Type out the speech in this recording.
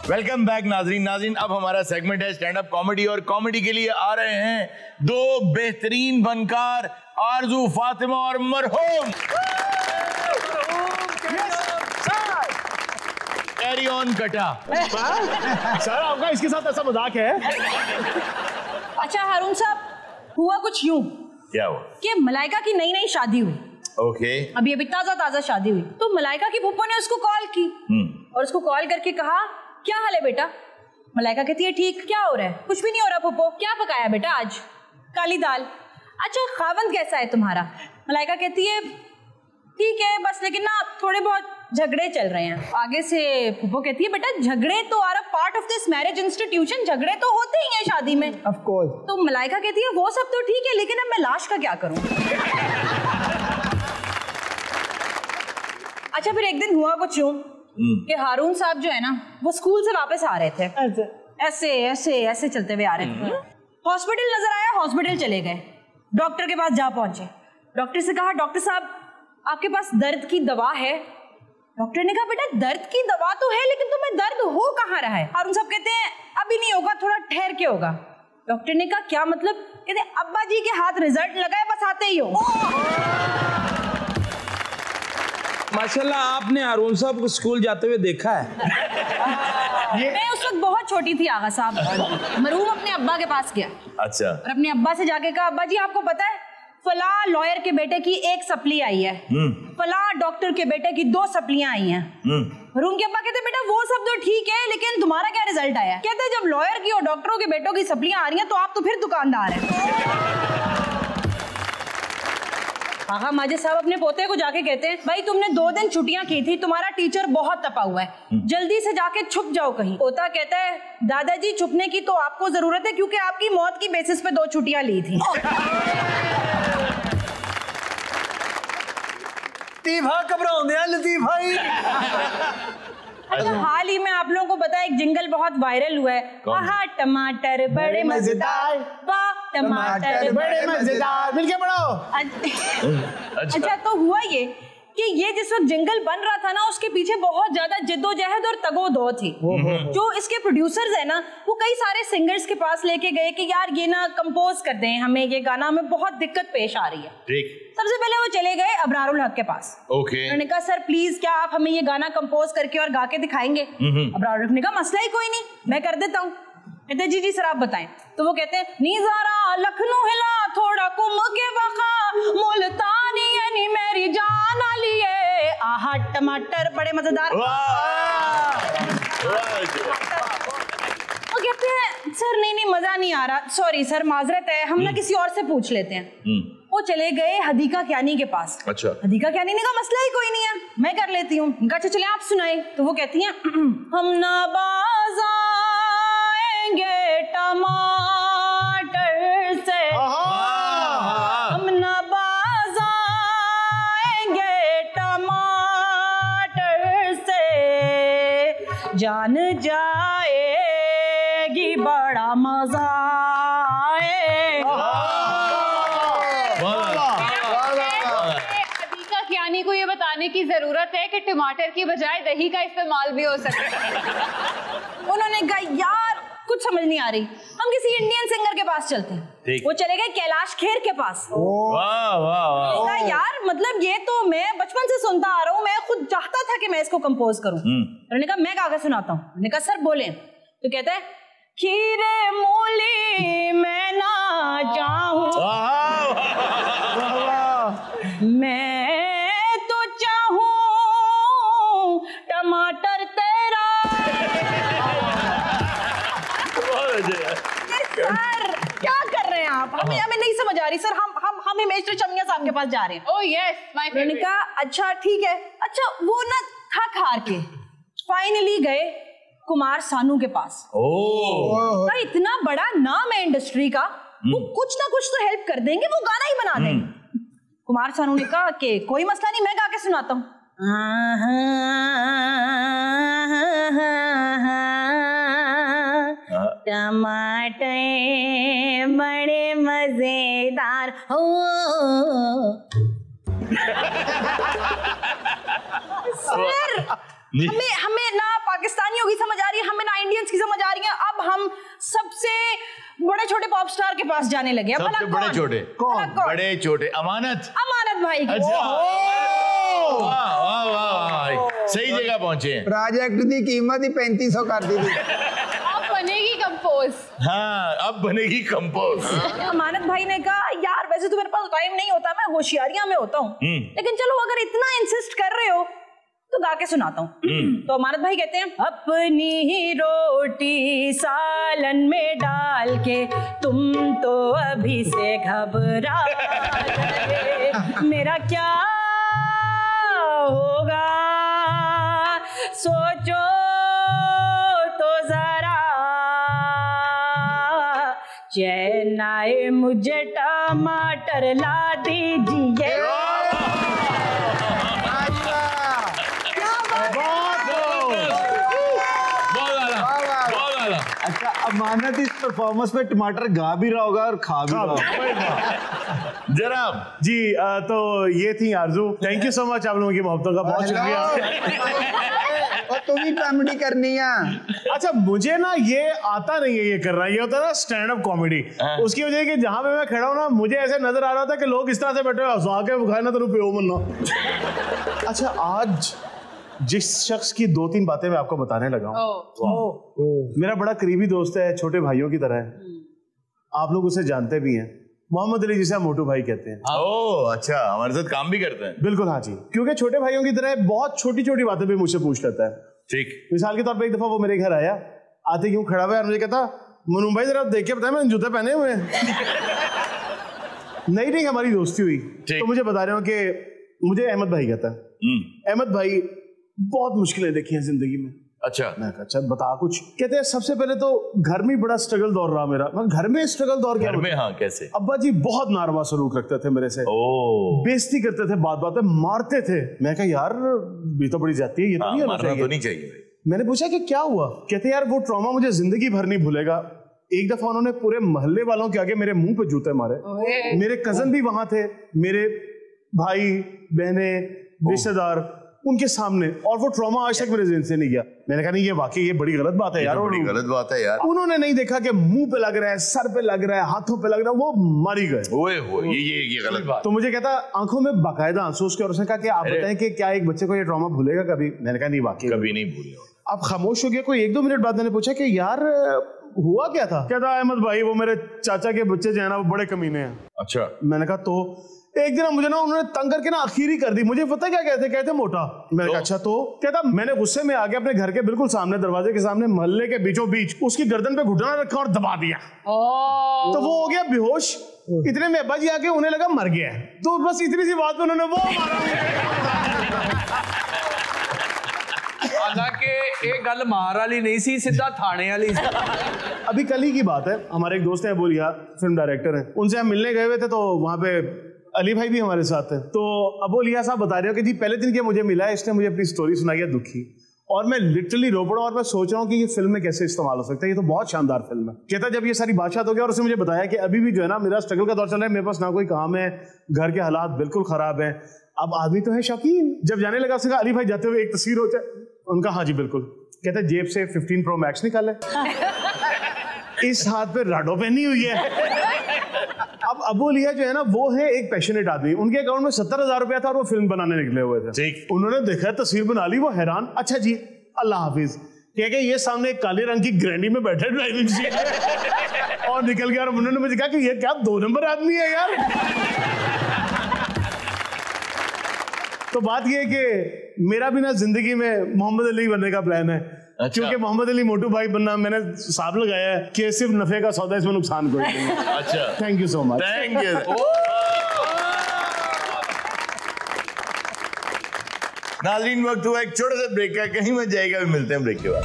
Welcome back नाजरीन। नाजरीन, अब हमारा सेगमेंट है स्टैंड अप कॉमेडी और कॉमेडी के लिए आ रहे हैं दो बेहतरीन फनकार आरजू फातिमा और मरहूम। कैरी ऑन कटा। सर आपका इसके साथ ऐसा मजाक है? अच्छा हारून साहब, हुआ कुछ यूं क्या हुआ कि मलाइका की नई नई शादी हुई। ओके। अभी अभी ताजा ताजा शादी हुई तो मलाइका की फूफो ने उसको कॉल की और उसको कॉल करके कहा क्या हाल है बेटा। मलाइका कहती है ठीक। क्या हो रहा है? कुछ भी नहीं हो रहा फूफो। क्या पकाया बेटा आज? काली दाल। अच्छा खावंद कैसा है तुम्हारा? मलाइका कहती है ठीक है बस, लेकिन ना थोड़े बहुत झगड़े चल रहे हैं। आगे से फूफो कहती है बेटा झगड़े तो are a part of this marriage institution, झगड़े तो होते ही हैं शादी में। Of course. तो मलाइका कहती है वो सब तो ठीक है, लेकिन अब मैं लाश का क्या करूं? अच्छा फिर एक दिन हुआ कुछ यूं कि हारून साहब जो है ना वो स्कूल से वापस आ रहे थे। ऐसे ऐसे ऐसे चलते हुए आ रहे थे। हॉस्पिटल नजर आया, हॉस्पिटल चले गए, डॉक्टर के पास जा पहुंचे। डॉक्टर से कहा डॉक्टर साहब आपके पास दर्द की दवा है? डॉक्टर ने कहा बेटा दर्द की दवा तो है, लेकिन तुम्हें दर्द हो कहाँ रहा है? हारून साहब कहते हैं अभी नहीं होगा, थोड़ा ठहर के होगा। डॉक्टर ने कहा क्या मतलब? कहते अब्बा जी के हाथ रिजल्ट लगा है, बस आते ही हो। माशाल्लाह आपने हारून साहब को स्कूल जाते हुए देखा है? मैं उस वक्त बहुत छोटी थी आगा साहब। मरहूम अपने अब्बा के पास गया। अच्छा। और अपने अब्बा से जाके कहा अब्बा जी आपको पता है फला लॉयर के बेटे की 1 सप्ली आई है, फला डॉक्टर के बेटे की 2 सप्लियां आई हैं। मरहूम के अब्बा कहते बेटा वो सब तो ठीक है, लेकिन तुम्हारा क्या रिजल्ट आया? कहते जब लॉयर की और डॉक्टरों के बेटों की सप्लियां आ रही हैं तो आप तो फिर दुकानदार हैं। आगा माजिद साहब अपने पोते को जाके कहते हैं भाई तुमने 2 दिन छुट्टियां की थी, तुम्हारा टीचर बहुत तपा हुआ है, जल्दी से जाके छुप जाओ कहीं। पोता कहता है दादाजी छुपने की तो आपको जरूरत है क्योंकि आपकी मौत की बेसिस पे 2 छुट्टियां ली थी। लतीफा घबराਉਂਦੇ लतीफ भाई। अच्छा हाल ही में आप लोगों को पता है एक जिंगल बहुत वायरल हुआ है, आहा टमाटर बड़े मजेदार, वाह टमाटर बड़े मजेदार, मिलके पढ़ो। अच्छा तो हुआ ये कि ये जिस वक्त जिंगल बन रहा था ना उसके पीछे बहुत ज्यादा जिद्दोजहद और तगोदो थी। जो इसके प्रोड्यूसर्स है ना वो कई सारे सिंगर्स के पास लेके गए कि यार ये ना कंपोज कर दें हमें ये गाना, हमें बहुत दिक्कत पेश आ रही है। ठीक। सबसे पहले वो चले गए अबरारुल हक के पास। ओके। उन्होंने कहा सर प्लीज क्या आप हमें ये गाना कंपोज करके और गा के दिखाएंगे? अबरारुल हक ने कहा मसला ही कोई नहीं, मैं कर देता हूँ। कहते जी जी सर आप बताएं। तो वो कहते हैं नीज़ारा लखनऊ हिला थोड़ा कुम के वखा मुल्तानी यानी मेरी जान लिए, आहा टमाटर बड़े मजेदार। वो कहते हैं सर नहीं मजा नहीं आ रहा, सॉरी सर माजरत है, हम ना किसी और से पूछ लेते हैं। वो चले गए हदीका क्यानी के पास। अच्छा। हदीका क्यानी ने कहा मसला ही कोई नहीं है, मैं कर लेती हूँ। अच्छा चले आप सुनाए। तो वो कहती हैं हम ना बाजा टमाटर से, हम न बाज़ाएंगे टमाटर से, जान जाएगी बड़ा मजा हदीका कियानी को ये बताने की जरूरत है कि टमाटर की बजाय दही का इस्तेमाल भी हो सकता है। उन्होंने कहा यार कुछ समझ नहीं आ रही, हम किसी इंडियन सिंगर के पास चलते हैं। वो चले गए कैलाश खेर के पास। वाह वाह। यार मतलब ये तो मैं बचपन से सुनता आ रहा हूँ, मैं खुद चाहता था कि मैं इसको कंपोज करूं। उन्होंने कहा मैं गा के सुनाता हूँ। उन्होंने कहा सर बोले। तो कहता है खीरे मूली मैं ना चाहूं, मैं तो चाहूं टमाटर तेरा। सर क्या कर रहे हैं आप? हमें नहीं समझ आ रही सर। हम हिमेश रेशमिया साहब के पास जा रहे हैं। Oh yes my favourite. उन्होंने कहा अच्छा ठीक है। अच्छा वो ना थक हार के फाइनली गए कुमार सानू के पास। तो इतना बड़ा नाम है इंडस्ट्री का, वो कुछ ना कुछ तो हेल्प कर देंगे, वो गाना ही बना देंगे। कुमार सानू ने कहा कि कोई मसला नहीं, मैं गा के सुनाता हूँ। टमाटर बड़े मजेदार हो। सर हमें ना पाकिस्तानियों की समझ आ रही है, हमें ना चीजें समझ आ रही हैं। अब हम सबसे बड़े छोटे पॉप स्टार के पास जाने लगे। अब सबसे बड़े छोटे कौन? बड़े छोटे अमानत भाई की। अच्छा वाह वाह वाह, सही जगह पहुंचे हैं। प्रोजेक्ट की कीमत ही 3500 कर दी थी। अब बनेगी कंपोज। हाँ अब बनेगी कंपोज। अमानत भाई ने कहा यार वैसे तो मेरे पास टाइम नहीं होता, मैं होशियारियां में होता हूँ, लेकिन चलो अगर इतना इंसिस्ट कर रहे हो तो गा के सुनाता हूँ। तो अमानत भाई कहते हैं, अपनी ही रोटी सालन में डाल के तुम तो अभी से घबरा रहे, मेरा क्या होगा सोचो तो जरा, चैन आए मुझे टमाटर ला दीजिए। अच्छा अमानत इस परफॉर्मेंस में टमाटर गा भी रहा होगा और खा भी रहा होगा। जनाब जी तो ये थी आरजू। थैंक यू सो मच आप लोगों की मोहब्बतों का, बहुत शुक्रिया। और तुम ही कॉमेडी करनी है। अच्छा मुझे ना ये आता नहीं है ये करना, ये होता है ना स्टैंड अप कॉमेडी। उसकी वजह कि जहां पे मैं खड़ा हूं ना मुझे ऐसे नजर आ रहा था कि लोग इस तरह से बैठे हंसा के खाए ना तो रुपये मन्ना। अच्छा आज जिस शख्स की 2-3 बातें मैं आपको बताने लगा हूँ, मेरा बड़ा करीबी दोस्त है, छोटे भाइयों की तरह है, आप लोग उसे जानते भी हैं, मोहम्मद अली जिसे हम मोटू भाई कहते हैं। ओह अच्छा, हमारे साथ काम भी करते हैं। बिल्कुल हाँ जी, क्योंकि छोटे भाइयों की तरह बहुत छोटी छोटी बातें भी मुझसे पूछ लेता है। ठीक, मिसाल के तौर पे एक दफा वो मेरे घर आया, आते क्यों खड़ा हुआ है और मुझे कहता मनु भाई जरा देख के बताया मैंने जूते पहने हुए हैं। नहीं हमारी दोस्ती हुई तो मुझे बता रहे हो कि मुझे अहमद भाई कहता है। अहमद भाई बहुत मुश्किलें देखी हैं जिंदगी में। अच्छा, मैं कहा अच्छा बता कुछ। कहते हैं सबसे पहले तो घर में बड़ा स्ट्रगल दौर रहा मेरा। मैं घर में स्ट्रगल दौर क्या? घर में हाँ कैसे? अब्बा जी बहुत नारवा सलूक रखते थे मेरे से, बेइज्जती करते थे, बात बात में मारते थे। मैं कहा यार ये तो बड़ी जाती है, ये तो नहीं होना चाहिए। तो नहीं चाहिए। मैंने पूछा कि क्या हुआ? कहते यार वो ट्रॉमा मुझे जिंदगी भर नहीं भूलेगा। एक दफा उन्होंने पूरे मोहल्ले वालों के आगे मेरे मुंह पे जूते मारे। मेरे कजन भी वहां थे, मेरे भाई बहने रिश्तेदार उनके सामने, और वो ट्रॉमा आज तक मेरे ज़हन से नहीं गया। मैंने कहा नहीं ये वाकई ये बड़ी गलत बात है यार, बड़ी गलत बात है यार। उन्होंने नहीं देखा कि मुंह पे लग रहा है, सर पे लग रहा है, हाथों पे लग रहा है, वो मर ही गए। ये गलत बात। तो मुझे कहता आंखों में बाकायदा आंसू उसके, और उसने कहा कि आप बताएं कि क्या एक बच्चे को ये ट्रॉमा भूलेगा कभी? मैंने कहा नहीं वाकई कभी नहीं भूलेगा। अब खामोश हो गया। कोई 1-2 मिनट बाद मैंने पूछा कि यार हुआ क्या था? कहता अहमद भाई वो मेरे चाचा के बच्चे जो है ना वो बड़े कमीने हैं। अच्छा। मैंने कहा तो एक दिन मुझे ना उन्होंने तंग करके ना आखिरी कर दी। मुझे पता क्या कहते मोटा। मैंने कहा अच्छा तो? कहता मैंने गुस्से में आके अपने घर के बिल्कुल सामने, दरवाजे के सामने, मोहल्ले के बीचों बीच उसकी गर्दन पे घुटना रखा और दबा दिया। तो वो हो गया बेहोश। इतने में अब्बा जी आके उन्हें लगा मर गया। तो बस इतनी सी बात पे उन्होंने वो मारा। हालांकि एक गल मार वाली नहीं सी, सीधा थाने वाली सी। अभी कल ही की बात है, हमारे एक दोस्त है अबोलिया, फिल्म डायरेक्टर है, उनसे हम मिलने गए हुए थे। तो वहां पे अली भाई भी हमारे साथ है। तो अबोलिया साहब बता रहे हो कि जी पहले दिन के मुझे मिला है, इसने मुझे अपनी स्टोरी सुनाई है दुखी, और मैं लिटरली रो पड़ा और मैं सोच रहा हूँ कि ये फिल्म में कैसे इस्तेमाल हो सकता है। ये तो बहुत शानदार फिल्म है। कहता जब ये सारी बातचीत हो गया और उसने मुझे बताया कि अभी भी जो है ना मेरा स्ट्रगल का दौर चल रहा है, मेरे पास ना कोई काम है, घर के हालात बिल्कुल खराब है। अब आदमी तो है शौकीन। जब जाने लगा उसने कहा अली भाई जाते हुए एक तस्वीर हो जाए। उनका हाँ जी बिल्कुल। कहता जेब से 15 Pro Max निकाले, इस हाथ पे राडो पहनी हुई है। अब अबोलिया जो है ना वो है एक पैशनेट आदमी। उनके अकाउंट में 70,000 रुपया था और वो फिल्म बनाने निकले हुए थे। ठीक। उन्होंने देखा तस्वीर बना ली, वो हैरान। अच्छा जी अल्लाह हाफिज। क्या ये सामने एक काले रंग की ग्रैंडी में बैठे ड्राइविंग सीट और निकल गया। और उन्होंने मुझे कहा कि ये क्या 2 नंबर आदमी है यार। तो बात ये है कि मेरा भी ना जिंदगी में मोहम्मद अली बनने का प्लान है। अच्छा। क्योंकि मोहम्मद अली मोटू भाई बनना मैंने हिसाब लगाया है कि सिर्फ नफे का सौदा, इसमें नुकसान कोई नहीं। अच्छा, thank you so much. Thank you. नाज़रीन वक्त हुआ एक छोटे से ब्रेक का, कहीं मत जाएगा, मिलते हैं ब्रेक के बाद।